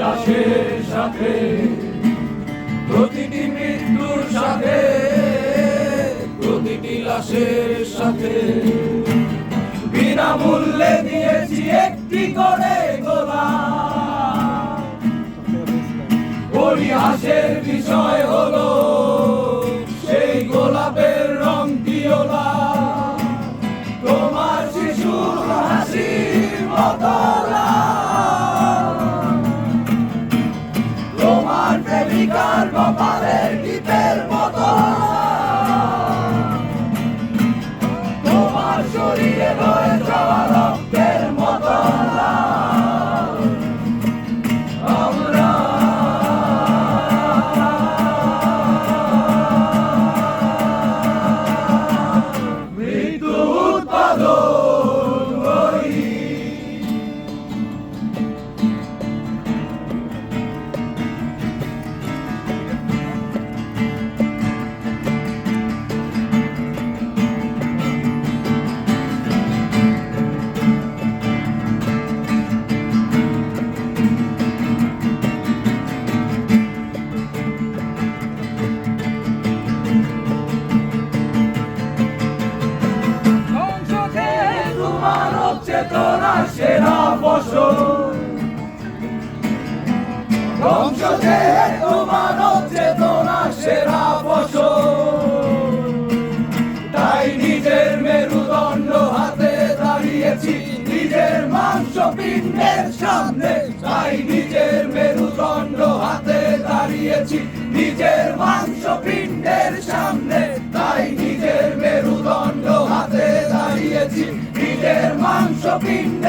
লাশের সাথে, প্রতিটি মৃত্যুর সাথে, প্রতিটি লাশের সাথে বিনামূল্যে দিয়েছি একটি করে গোলাপ। পরিহাসের বিষয় হলো সেই গোলাপের রং পিওলা। তোমার শিশুর হাসির মতো লাল, তোমার প্রেমিকার কপালের টিপের মতো লাল, তোমার শরীরে বয়ে যাওয়া রক্তের মতো লাল। আমরা মৃত্যু উৎপাদন করি। মানব চেতনার সেরা ফসল, ধ্বংস যেহেতু মানব চেতনার সেরা ফসল। তাই নিজের মেরুদণ্ড হাতে দাঁড়িয়েছি নিজের মাংসপিণ্ডের সামনে। তাই নিজের মেরুদণ্ড হাতে দাঁড়িয়েছি নিজের মাংসপিণ্ডের সামনে। তাই নিজের মেরুদণ্ড হাতে দাঁড়িয়েছি নিজের মাংসপিণ্ড